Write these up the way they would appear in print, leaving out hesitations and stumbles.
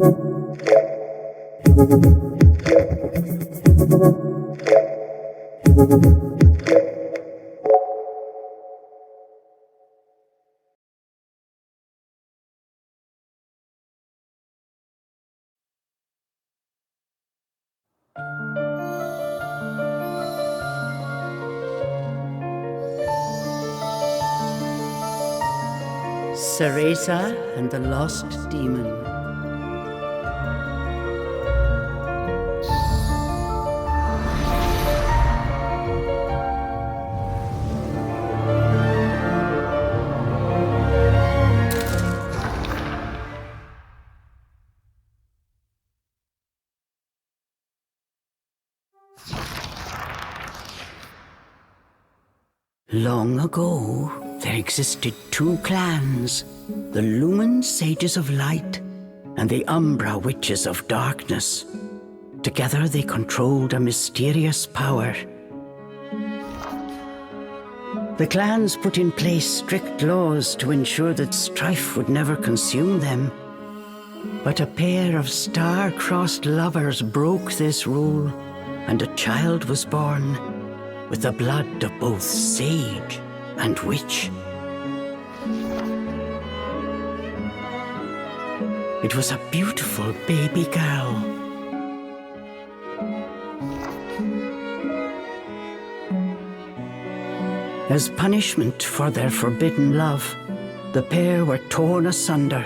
Cereza and the Lost Demon. Long ago, there existed two clans, the Lumen Sages of Light and the Umbra Witches of Darkness. Together they controlled a mysterious power. The clans put in place strict laws to ensure that strife would never consume them. But a pair of star-crossed lovers broke this rule, and a child was born with the blood of both sage and witch. It was a beautiful baby girl. As punishment for their forbidden love, the pair were torn asunder.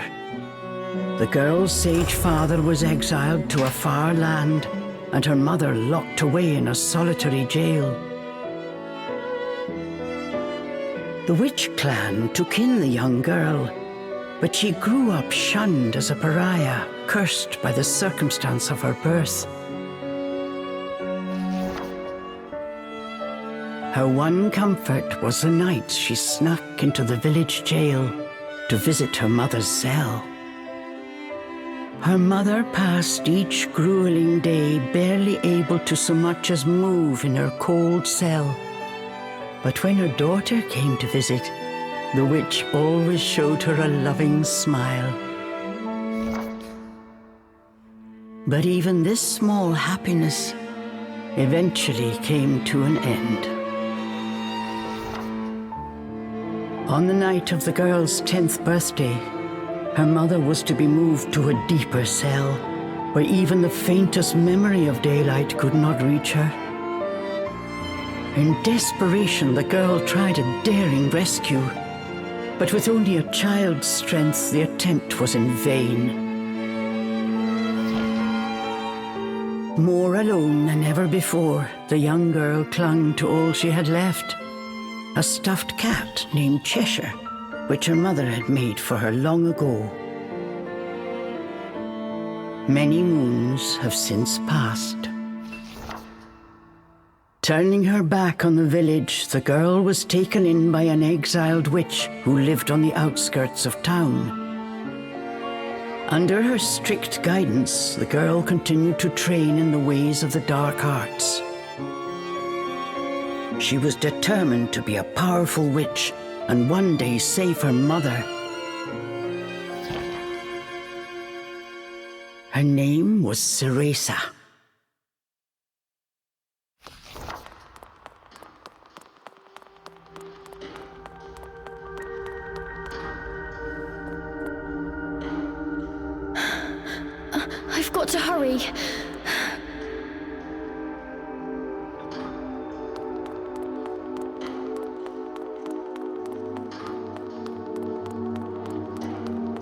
The girl's sage father was exiled to a far land, and her mother locked away in a solitary jail. The witch clan took in the young girl, but she grew up shunned as a pariah, cursed by the circumstance of her birth. Her one comfort was the nights she snuck into the village jail to visit her mother's cell. Her mother passed each grueling day barely able to so much as move in her cold cell. But when her daughter came to visit, the witch always showed her a loving smile. But even this small happiness eventually came to an end. On the night of the girl's 10th birthday, her mother was to be moved to a deeper cell, where even the faintest memory of daylight could not reach her. In desperation, the girl tried a daring rescue, but with only a child's strength, the attempt was in vain. More alone than ever before, the young girl clung to all she had left, a stuffed cat named Cheshire, which her mother had made for her long ago. Many moons have since passed. Turning her back on the village, the girl was taken in by an exiled witch who lived on the outskirts of town. Under her strict guidance, the girl continued to train in the ways of the dark arts. She was determined to be a powerful witch and one day save her mother. Her name was Cereza. I've got to hurry.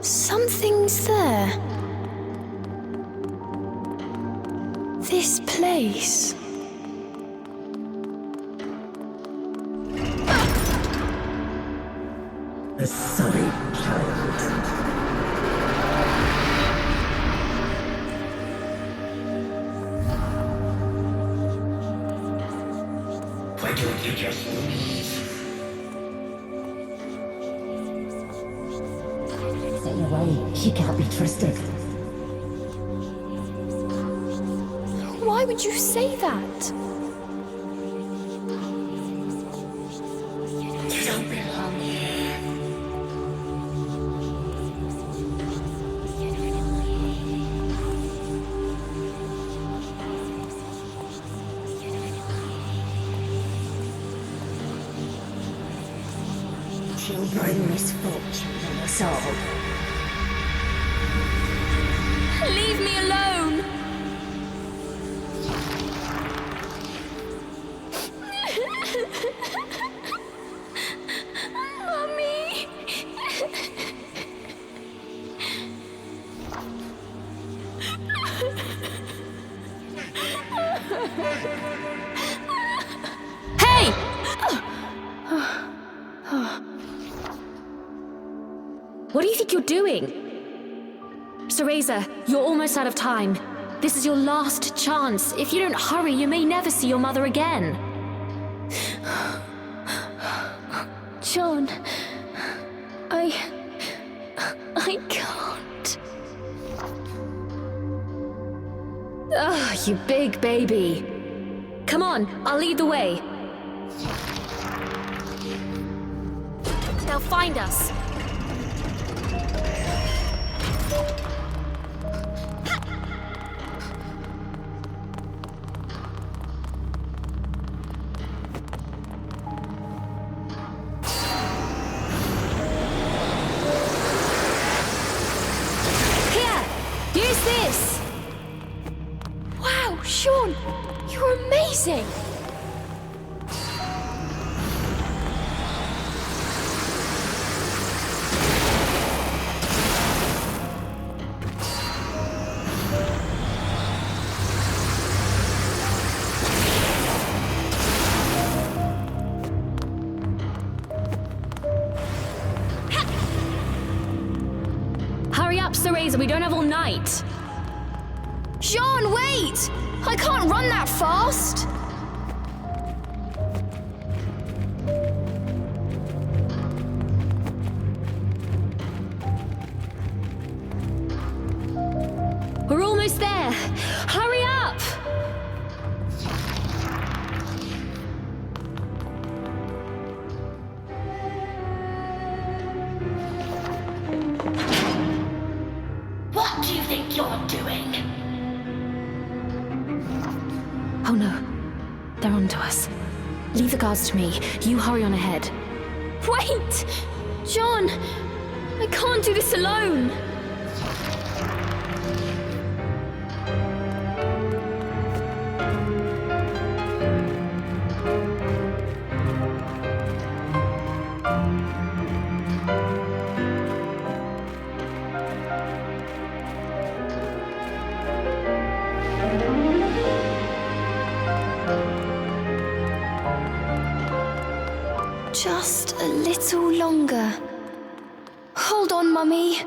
Something's there. This place. The sorry child. Why don't you just leave? Stay away. She can't be trusted. Why would you say that? You don't belong here. bring misfortune on us all. Leave me alone! Mummy! Hey! What do you think you're doing? Cereza, you're almost out of time. This is your last chance. If you don't hurry, you may never see your mother again. John, I can't. Ugh, you big baby. Come on, I'll lead the way. They'll find us. Use this! Wow, Sean, you're amazing! Hurry up, Cereza, we don't have all night. Sean, wait! I can't run that fast! We're almost there. Hurry up! What do you think you're doing? Oh no, they're onto us. Leave the guards to me. You hurry on ahead. Wait! John! I can't do this alone! Just a little longer. Hold on, Mummy.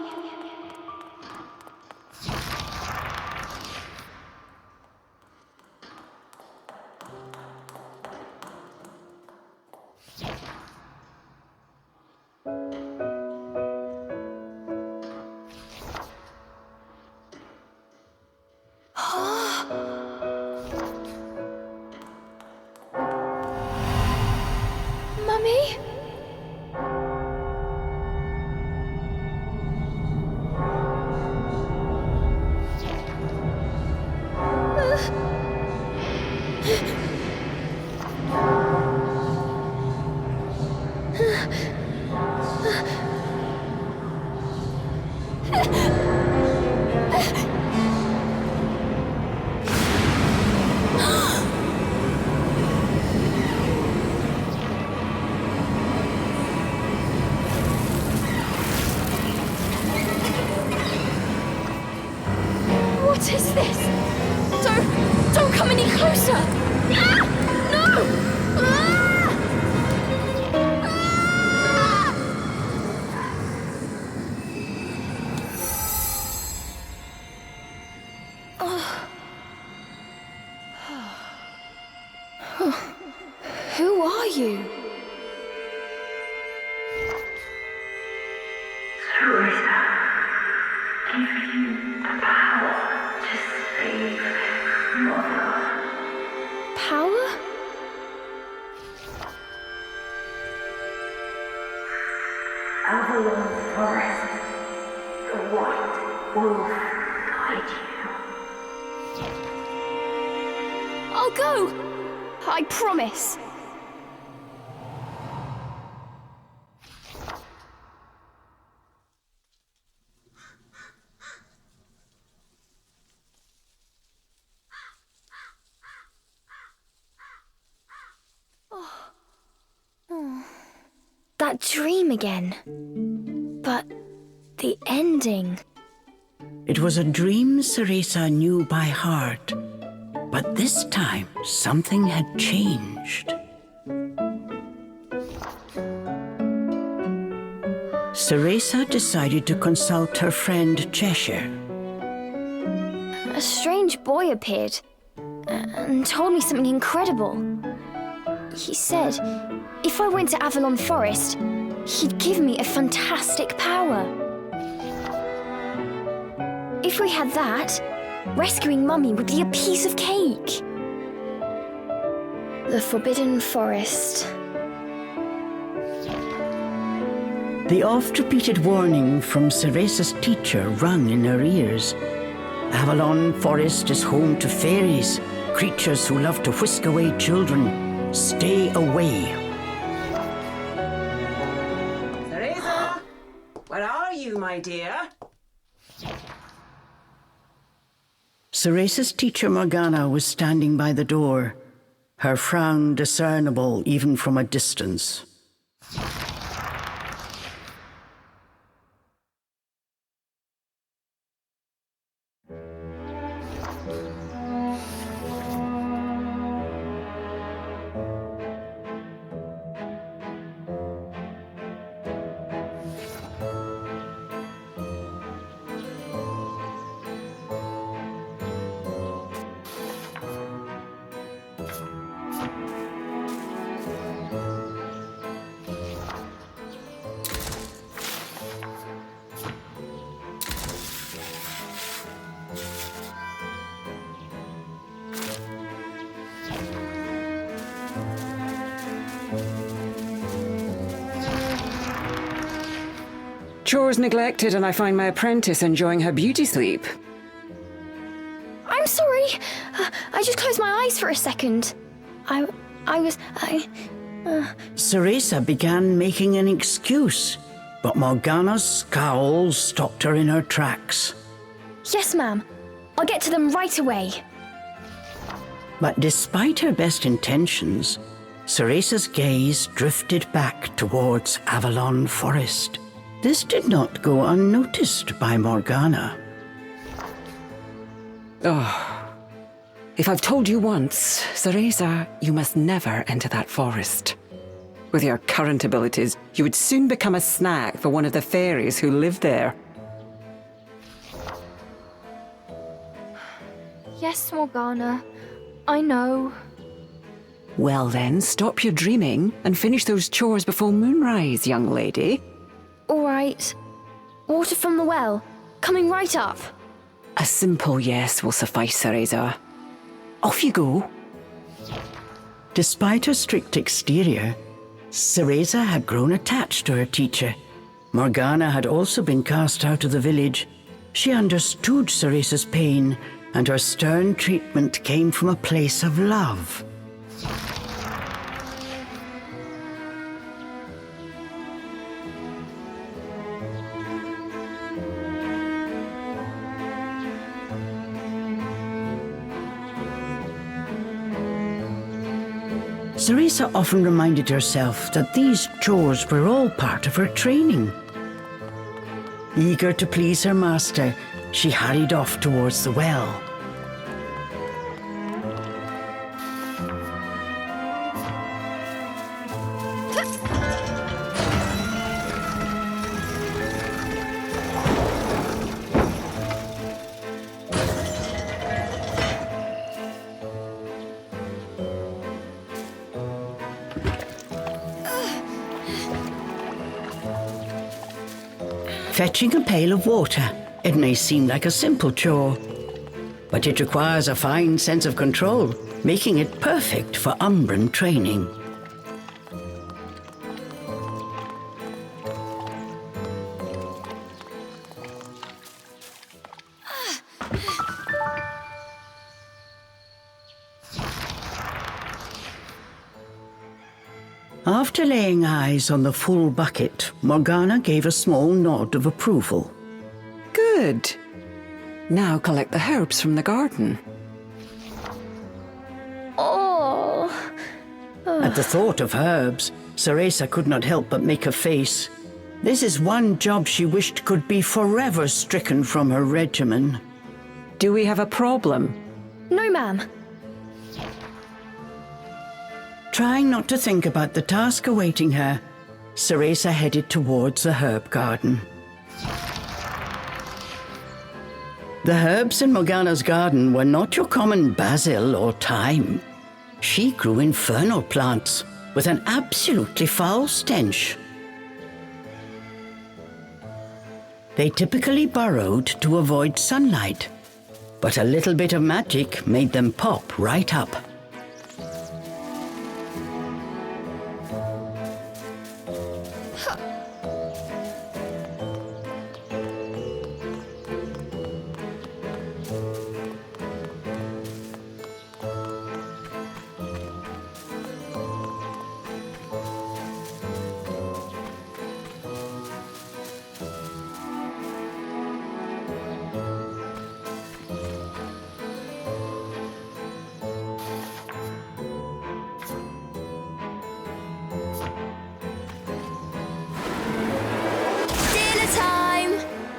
Mummy? What is this? Don't come any closer! Ah! No! Ah! Ah! Oh. Who are you? Cereza, give you the power to save Mother. Power? Avalon Forest, the white wolf guide you. I'll go! I promise. dream again. But the ending... It was a dream Cereza knew by heart, but this time something had changed. Cereza decided to consult her friend Cheshire. A strange boy appeared and told me something incredible. He said if I went to Avalon Forest, he'd give me a fantastic power. If we had that, rescuing Mummy would be a piece of cake. The Forbidden Forest. The oft-repeated warning from Cereza's teacher rung in her ears. Avalon Forest is home to fairies, creatures who love to whisk away children. Stay away. Cereza! Where are you, my dear? Cereza's teacher Morgana was standing by the door, her frown discernible even from a distance. Chores neglected, and I find my apprentice enjoying her beauty sleep. I'm sorry. I just closed my eyes for a second. Cereza began making an excuse, but Morgana's scowl stopped her in her tracks. Yes, ma'am. I'll get to them right away. But despite her best intentions, Cereza's gaze drifted back towards Avalon Forest. This did not go unnoticed by Morgana. Oh. If I've told you once, Cereza, you must never enter that forest. With your current abilities, you would soon become a snack for one of the fairies who live there. Yes, Morgana. I know. Well then, stop your dreaming and finish those chores before moonrise, young lady. All right. Water from the well. Coming right up. A simple yes will suffice, Cereza. Off you go. Despite her strict exterior, Cereza had grown attached to her teacher. Morgana had also been cast out of the village. She understood Cereza's pain, and her stern treatment came from a place of love. Cereza often reminded herself that these chores were all part of her training. Eager to please her master, she hurried off towards the well. Fetching a pail of water. It may seem like a simple chore, but it requires a fine sense of control, making it perfect for Umbran training. After laying eyes on the full bucket, Morgana gave a small nod of approval. Good. Now collect the herbs from the garden. Oh. At the thought of herbs, Cereza could not help but make a face. This is one job she wished could be forever stricken from her regimen. Do we have a problem? No, ma'am. Trying not to think about the task awaiting her, Cereza headed towards the herb garden. The herbs in Morgana's garden were not your common basil or thyme. She grew infernal plants with an absolutely foul stench. They typically burrowed to avoid sunlight, but a little bit of magic made them pop right up.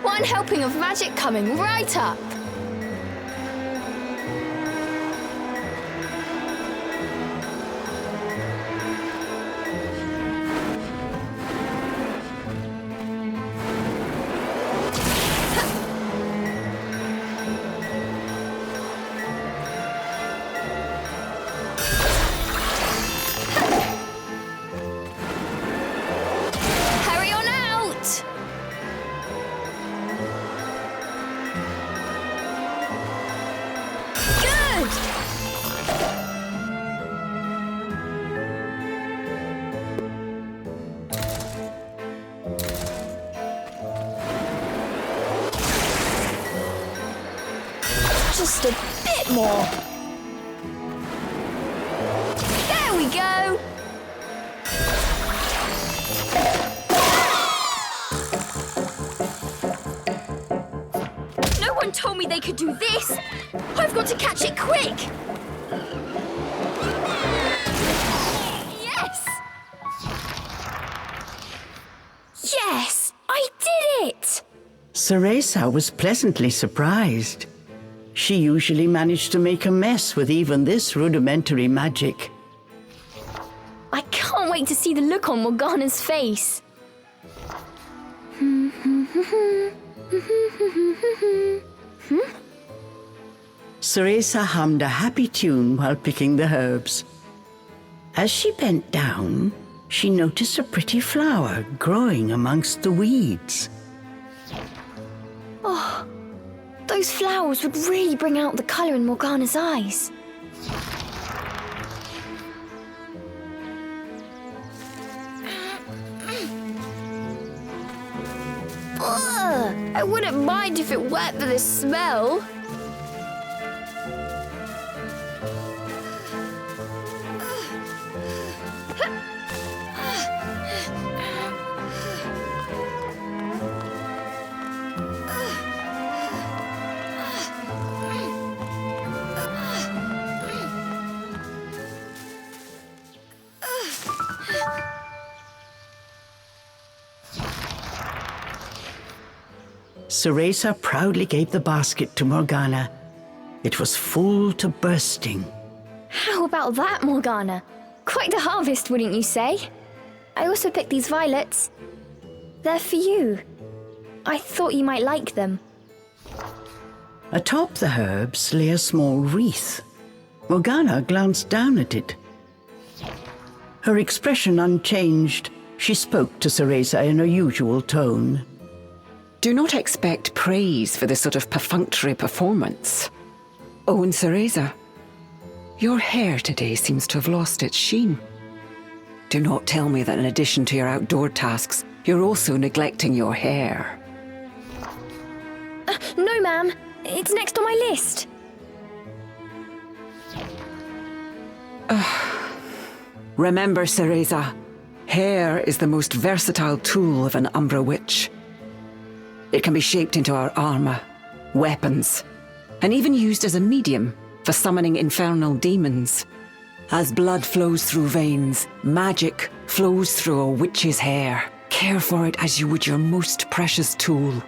One helping of magic coming right up. Hurry on out! Just a bit more. There we go. No one told me they could do this. I've got to catch it quick. Yes! Yes! I did it! Cereza was pleasantly surprised. She usually managed to make a mess with even this rudimentary magic. I can't wait to see the look on Morgana's face. Cereza hummed a happy tune while picking the herbs. As she bent down, she noticed a pretty flower growing amongst the weeds. Oh, those flowers would really bring out the colour in Morgana's eyes. Ugh, I wouldn't mind if it weren't for the smell. Cereza proudly gave the basket to Morgana. It was full to bursting. How about that, Morgana? Quite the harvest, wouldn't you say? I also picked these violets. They're for you. I thought you might like them. Atop the herbs lay a small wreath. Morgana glanced down at it. Her expression unchanged, she spoke to Cereza in her usual tone. Do not expect praise for this sort of perfunctory performance. Oh, and Cereza, your hair today seems to have lost its sheen. Do not tell me that in addition to your outdoor tasks, you're also neglecting your hair. No, ma'am. It's next on my list. Remember, Cereza, hair is the most versatile tool of an Umbra witch. It can be shaped into our armor, weapons, and even used as a medium for summoning infernal demons. As blood flows through veins, magic flows through a witch's hair. Care for it as you would your most precious tool,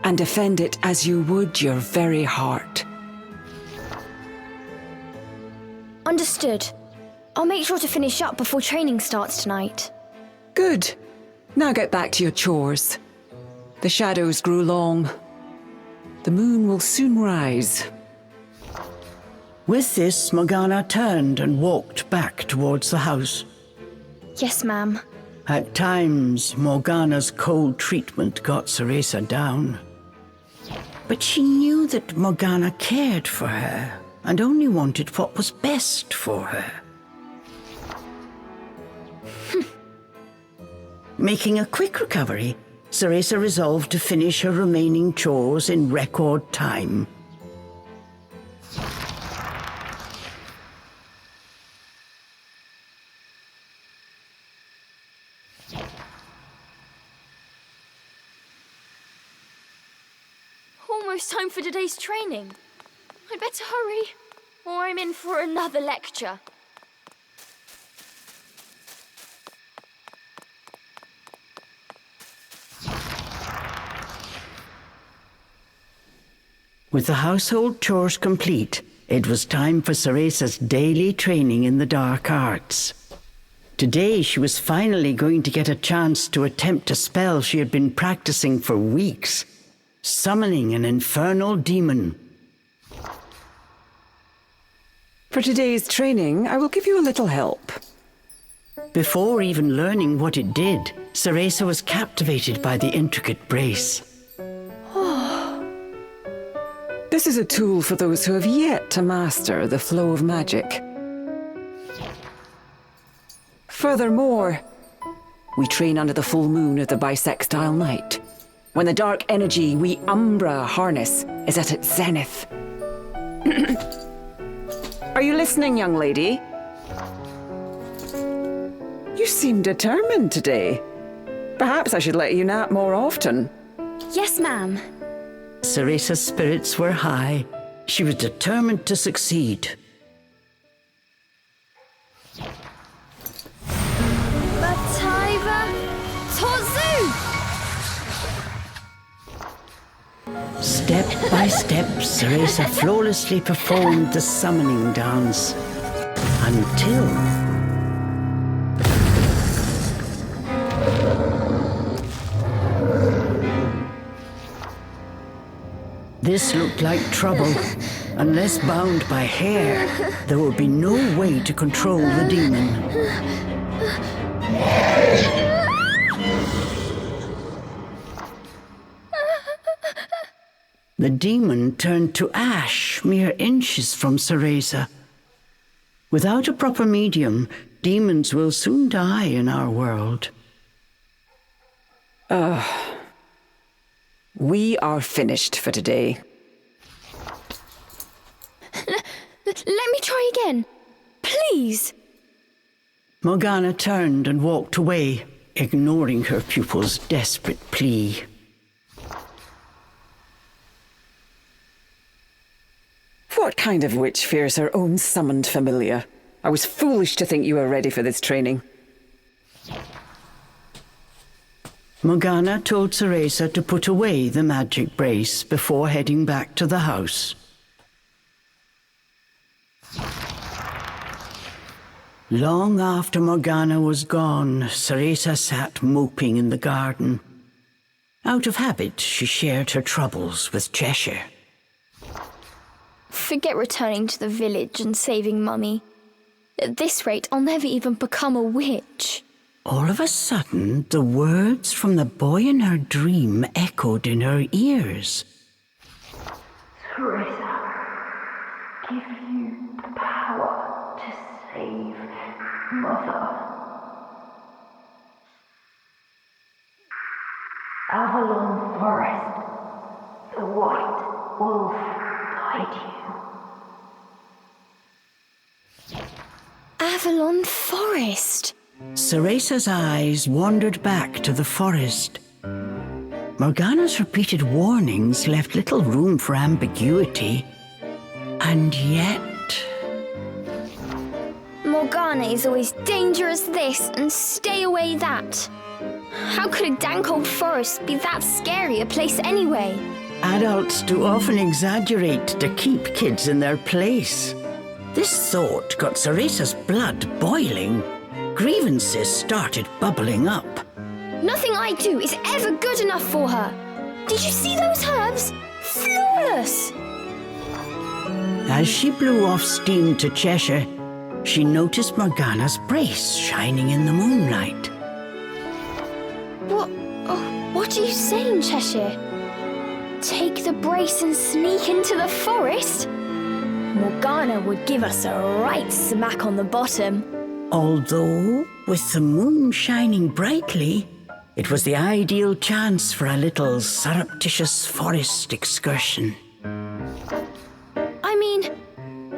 and defend it as you would your very heart. Understood. I'll make sure to finish up before training starts tonight. Good. Now get back to your chores. The shadows grew long. The moon will soon rise. With this, Morgana turned and walked back towards the house. Yes, ma'am. At times, Morgana's cold treatment got Cereza down. But she knew that Morgana cared for her and only wanted what was best for her. Making a quick recovery, Cereza resolved to finish her remaining chores in record time. Almost time for today's training. I better hurry, or I'm in for another lecture. With the household chores complete, it was time for Cereza's daily training in the dark arts. Today she was finally going to get a chance to attempt a spell she had been practicing for weeks, summoning an infernal demon. For today's training, I will give you a little help. Before even learning what it did, Cereza was captivated by the intricate brace. This is a tool for those who have yet to master the flow of magic. Furthermore, we train under the full moon of the bisextile night, when the dark energy we Umbra harness is at its zenith. Are you listening, young lady? You seem determined today. Perhaps I should let you nap more often. Yes, ma'am. Cereza's spirits were high. She was determined to succeed. Bataiva Tozu! Step by step, Cereza flawlessly performed the summoning dance. Until... this looked like trouble. Unless bound by hair, there would be no way to control the demon. The demon turned to ash mere inches from Cereza. Without a proper medium, demons will soon die in our world. We are finished for today. Let me try again. Please. Morgana turned and walked away, ignoring her pupil's desperate plea. What kind of witch fears her own summoned familiar? I was foolish to think you were ready for this training. Morgana told Cereza to put away the magic brace before heading back to the house. Long after Morgana was gone, Cereza sat moping in the garden. Out of habit, she shared her troubles with Cheshire. Forget returning to the village and saving Mummy. At this rate, I'll never even become a witch. All of a sudden, the words from the boy in her dream echoed in her ears. Cereza, give you the power to save Mother. Avalon Forest, the White Wolf guide you. Avalon Forest. Cereza's eyes wandered back to the forest. Morgana's repeated warnings left little room for ambiguity. And yet... Morgana is always dangerous this and stay away that. How could a dank old forest be that scary a place anyway? Adults do often exaggerate to keep kids in their place. This thought got Cereza's blood boiling. Grievances started bubbling up. Nothing I do is ever good enough for her. Did you see those herbs? Flawless! As she blew off steam to Cheshire, she noticed Morgana's brace shining in the moonlight. What are you saying, Cheshire? Take the brace and sneak into the forest? Morgana would give us a right smack on the bottom. Although, with the moon shining brightly, it was the ideal chance for a little surreptitious forest excursion. I mean,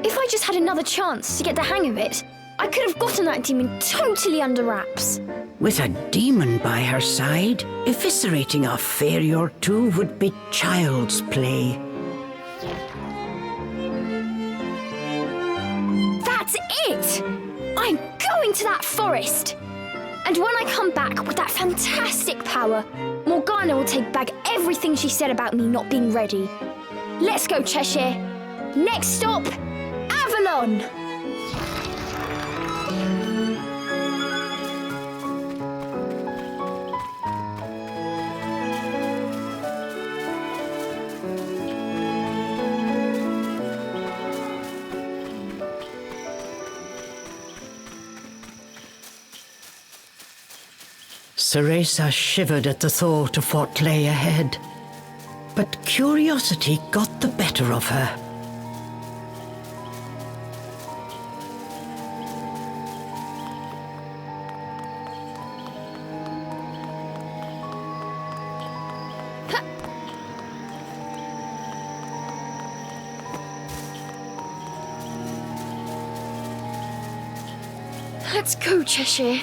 if I just had another chance to get the hang of it, I could have gotten that demon totally under wraps. With a demon by her side, eviscerating a fairy or two would be child's play. That's it! I'm going to that forest! And when I come back with that fantastic power, Morgana will take back everything she said about me not being ready. Let's go, Cheshire. Next stop, Avalon! Cereza shivered at the thought of what lay ahead. But curiosity got the better of her. Let's go, Cheshire.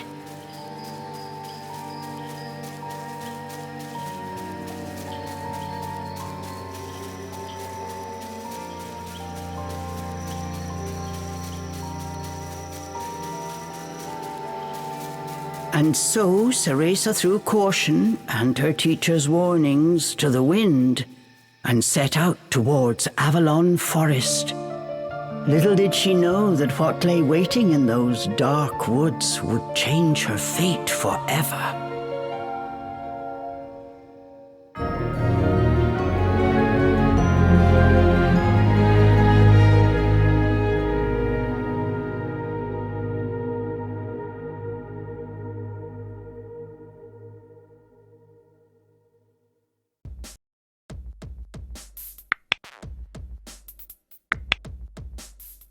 And so Cereza threw caution and her teacher's warnings to the wind and set out towards Avalon Forest. Little did she know that what lay waiting in those dark woods would change her fate forever.